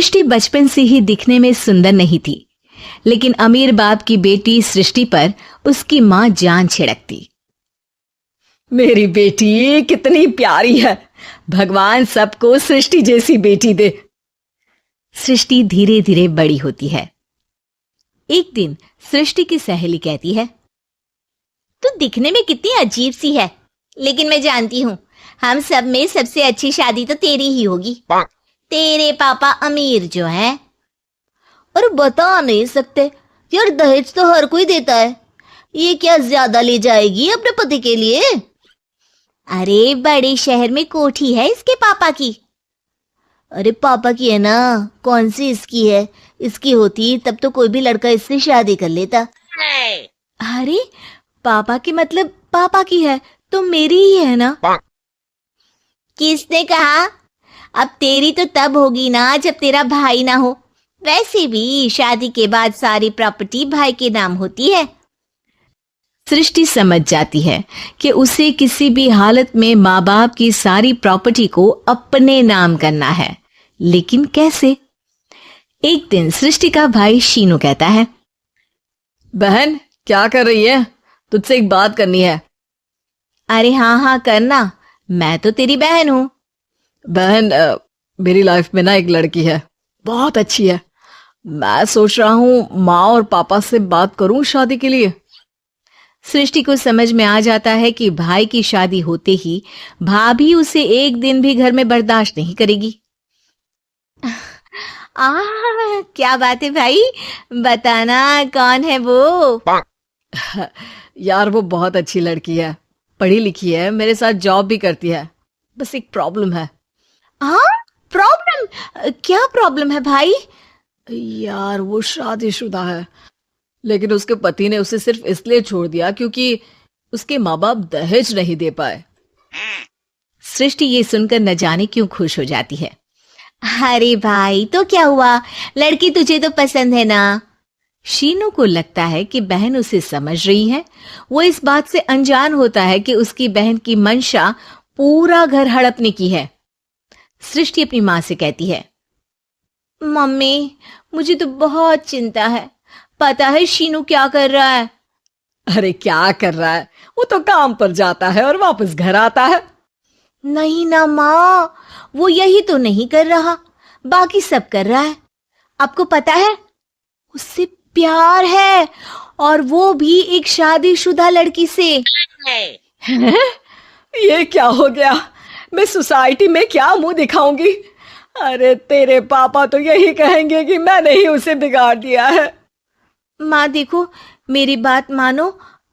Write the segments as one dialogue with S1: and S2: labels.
S1: सृष्टि बचपन से ही दिखने में सुंदर नहीं थी, लेकिन अमीर बाप की बेटी सृष्टि पर उसकी मां जान छिड़कती।
S2: मेरी बेटी कितनी प्यारी है, भगवान सबको सृष्टि जैसी बेटी दे।
S1: सृष्टि धीरे धीरे बड़ी होती है। एक दिन सृष्टि की सहेली कहती है,
S3: तू दिखने में कितनी अजीब सी है, लेकिन मैं जानती हूँ हम सब में सबसे अच्छी शादी तो तेरी ही होगी। तेरे पापा अमीर जो है। और बता नहीं सकते यार, दहेज तो हर कोई देता है, ये क्या ज्यादा ले जाएगी अपने पति के लिए? अरे बड़े शहर में कोठी है इसके पापा की। अरे पापा की है ना, कौन सी इसकी है? इसकी होती तब तो कोई भी लड़का इससे शादी कर लेता।
S1: अरे पापा की मतलब पापा की है तो मेरी ही है ना?
S3: किसने कहा? अब तेरी तो तब होगी ना जब तेरा भाई ना हो। वैसे भी शादी के बाद सारी प्रॉपर्टी भाई के नाम होती है।
S1: सृष्टि समझ जाती है कि उसे किसी भी हालत में माँ बाप की सारी प्रॉपर्टी को अपने नाम करना है, लेकिन कैसे? एक दिन सृष्टि का भाई शीनू कहता है,
S2: बहन क्या कर रही है? तुझसे एक बात करनी है।
S1: अरे हाँ हाँ करना, मैं तो तेरी बहन हूं।
S2: बहन मेरी लाइफ में ना एक लड़की है, बहुत अच्छी है। मैं सोच रहा हूँ माँ और पापा से बात करूं शादी के लिए।
S1: सृष्टि को समझ में आ जाता है कि भाई की शादी होते ही भाभी उसे एक दिन भी घर में बर्दाश्त नहीं करेगी। क्या बात है भाई, बताना कौन है वो?
S2: यार वो बहुत अच्छी लड़की है, पढ़ी लिखी है, मेरे साथ जॉब भी करती है। बस एक प्रॉब्लम है।
S1: हाँ प्रॉब्लम? क्या प्रॉब्लम है भाई?
S2: यार वो शादीशुदा है, लेकिन उसके पति ने उसे सिर्फ इसलिए छोड़ दिया क्योंकि उसके माँ बाप दहेज नहीं दे पाए।
S1: सृष्टि ये सुनकर न जाने क्यों खुश हो जाती है। अरे भाई तो क्या हुआ, लड़की तुझे तो पसंद है ना? शीनू को लगता है कि बहन उसे समझ रही है। वो इस बात से अनजान होता है कि उसकी बहन की मंशा पूरा घर हड़पने की है। सृष्टि अपनी माँ से कहती है, मम्मी मुझे तो बहुत चिंता है, पता है शीनू क्या कर रहा है?
S2: अरे क्या कर रहा है, वो तो काम पर जाता है और वापस घर आता है।
S1: नहीं ना माँ, वो यही तो नहीं कर रहा, बाकी सब कर रहा है। आपको पता है उससे प्यार है, और वो भी एक शादीशुदा लड़की से।
S2: ये क्या हो गया, मैं सोसाइटी में क्या मुंह दिखाऊंगी? अरे तेरे पापा तो यही कहेंगे कि मैंने ही उसे बिगाड़ दिया है।
S1: माँ देखो, मेरी बात मानो,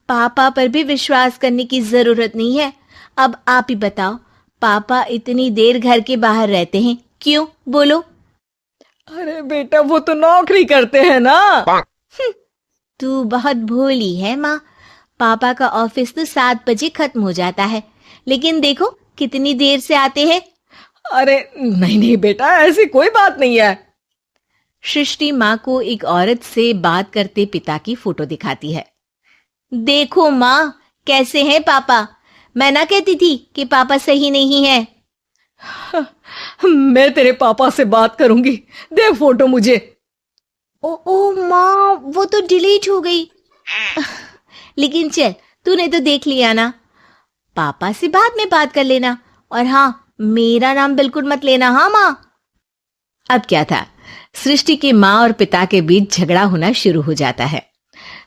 S1: पापा पर भी विश्वास करने की जरूरत नहीं है। अब आप ही बताओ, पापा इतनी देर घर के बाहर रहते हैं क्यों, बोलो?
S2: अरे बेटा वो तो नौकरी करते हैं ना।
S1: तू बहुत भोली है माँ, पापा का ऑफिस तो 7 बजे खत्म हो जाता है, लेकिन देखो कितनी देर से आते हैं।
S2: अरे नहीं नहीं बेटा, ऐसी कोई बात नहीं है।
S1: सृष्टि माँ को एक औरत से बात करते पिता की फोटो दिखाती है। देखो माँ कैसे हैं पापा, मैं ना कहती थी कि पापा सही नहीं है।
S2: मैं तेरे पापा से बात करूंगी, दे फोटो मुझे।
S1: ओ माँ, वो तो डिलीट हो गई। लेकिन चल, तूने तो देख लिया ना, पापा से बाद में बात कर लेना, और हाँ मेरा नाम बिल्कुल मत लेना। हाँ माँ। अब क्या था, सृष्टि के माँ और पिता के बीच झगड़ा होना शुरू हो जाता है।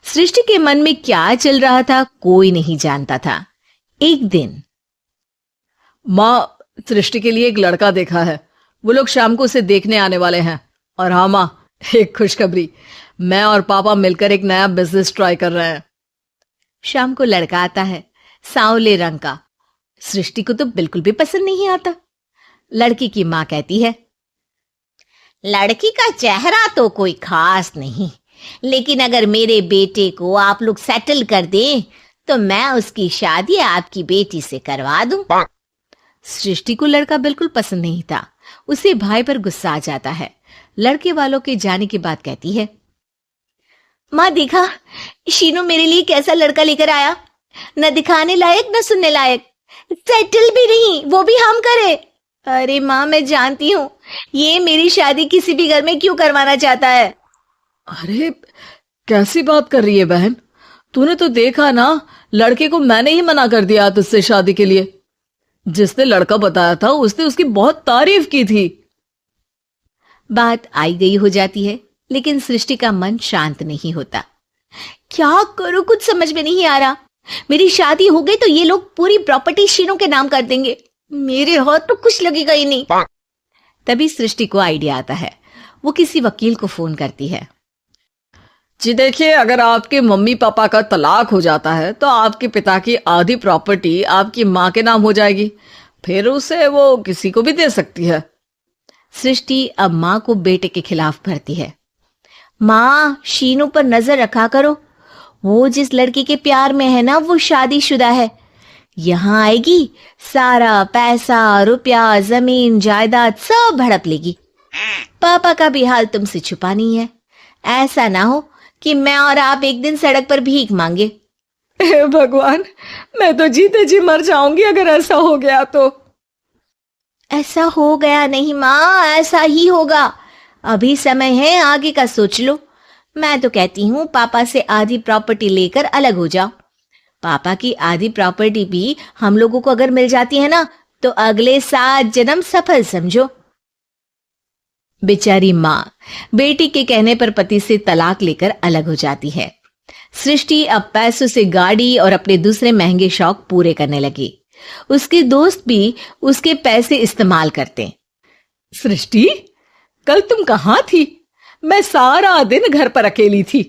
S1: सृष्टि के मन में क्या चल रहा था कोई नहीं जानता था। एक दिन,
S2: माँ सृष्टि के लिए एक लड़का देखा है, वो लोग शाम को उसे देखने आने वाले हैं। और हाँ माँ, एक खुशखबरी, मैं और पापा मिलकर एक नया बिजनेस ट्राई कर रहे हैं।
S1: शाम को लड़का आता है, सांवले रंग का। सृष्टि को तो बिल्कुल भी पसंद नहीं आता। लड़की की माँ कहती है,
S3: लड़की का चेहरा तो कोई खास नहीं, लेकिन अगर मेरे बेटे को आप लोग सेटल कर दें तो मैं उसकी शादी आपकी बेटी से करवा दूं।
S1: सृष्टि को लड़का बिल्कुल पसंद नहीं था। उसे भाई पर गुस्सा आ जाता है। लड़के वालों के जाने के बाद कहती है, माँ देखा शीनू मेरे लिए कैसा लड़का लेकर आया, न दिखाने लायक न सुनने लायक, सेटल भी नहीं, वो भी हम करे।
S3: अरे माँ, मैं जानती हूँ ये मेरी शादी किसी भी घर में क्यों करवाना चाहता है।
S2: अरे कैसी बात कर रही है बहन? तूने तो देखा ना, लड़के को मैंने ही मना कर दिया तुझसे शादी के लिए। जिसने लड़का बताया था उसने उसकी बहुत तारीफ की थी।
S1: बात आई गई हो जाती है, लेकिन सृष्टि का मन शांत नहीं होता।
S3: क्या करूं, कुछ समझ में नहीं आ रहा। मेरी शादी हो गई तो ये लोग पूरी प्रॉपर्टी शीनू के नाम कर देंगे। मेरे हाथ तो कुछ लगेगा ही नहीं।
S1: तभी सृष्टि को आइडिया आता है। वो किसी वकील को फोन करती है।
S2: जी देखिए, अगर आपके मम्मी पापा का तलाक हो जाता है तो आपके पिता की आधी प्रॉपर्टी आपकी माँ के नाम हो जाएगी, फिर उसे वो किसी को भी दे सकती है।
S1: सृष्टि अब माँ को बेटे के खिलाफ भरती है। माँ, शीनू पर नजर रखा करो। वो जिस लड़की के प्यार में है ना, वो शादीशुदा है। यहाँ आएगी, सारा पैसा, रुपया, जमीन, जायदाद सब हड़प लेगी। पापा का भी हाल तुमसे छुपा नहीं है। ऐसा ना हो कि मैं और आप एक दिन सड़क पर भीख मांगे।
S2: हे भगवान, मैं तो जीते जी मर जाऊंगी अगर ऐसा हो गया तो।
S3: ऐसा हो गया नहीं माँ, ऐसा ही होगा। अभी समय है, आगे का सोच लो। मैं तो कहती हूँ पापा से आधी प्रॉपर्टी लेकर अलग हो जाओ। पापा की आधी प्रॉपर्टी भी हम लोगों को अगर मिल जाती है ना, तो अगले 7 जन्म सफल समझो।
S1: बेचारी माँ बेटी के कहने पर पति से तलाक लेकर अलग हो जाती है। सृष्टि अब पैसों से गाड़ी और अपने दूसरे महंगे शौक पूरे करने लगी। उसके दोस्त भी उसके पैसे इस्तेमाल करते।
S2: सृष्टि, कल तुम कहाँ थी? मैं सारा दिन घर पर अकेली थी।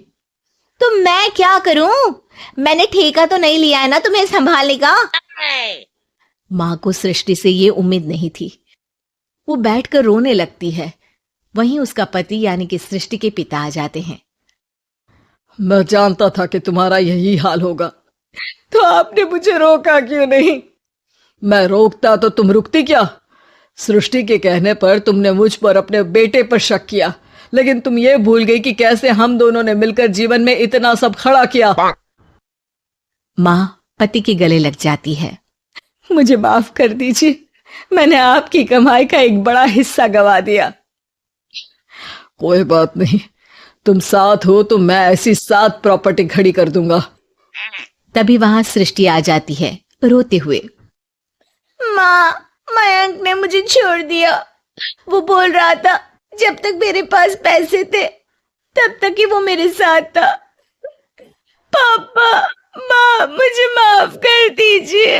S3: तो मैं क्या करूं? मैंने ठेका तो नहीं लिया है ना तुम्हें संभालने का।
S1: माँ को सृष्टि से ये उम्मीद नहीं थी। वो बैठकर रोने लगती है। वहीं उसका पति यानी कि सृष्टि के पिता आ जाते हैं।
S2: मैं जानता था कि तुम्हारा यही हाल होगा, तो आपने मुझे रोका क्यों नहीं? मैं रोकता तो तुम रुकती क्या? सृष्टि के कहने पर तुमने मुझ पर अपने बेटे पर शक किया, लेकिन तुम ये भूल गई कि कैसे हम दोनों ने मिलकर जीवन में इतना सब खड़ा किया।
S1: माँ पति के गले लग जाती है।
S2: मुझे माफ कर दीजिए, मैंने आपकी कमाई का एक बड़ा हिस्सा गवा दिया। कोई बात नहीं, तुम साथ हो तो मैं ऐसी 7 प्रॉपर्टी खड़ी कर दूंगा।
S1: तभी वहां सृष्टि आ जाती है रोते हुए।
S3: माँ, मयंक ने मुझे छोड़ दिया। वो बोल रहा था जब तक मेरे पास पैसे थे तब तक ही वो मेरे साथ था। पापा, माँ, मुझे माफ कर दीजिए।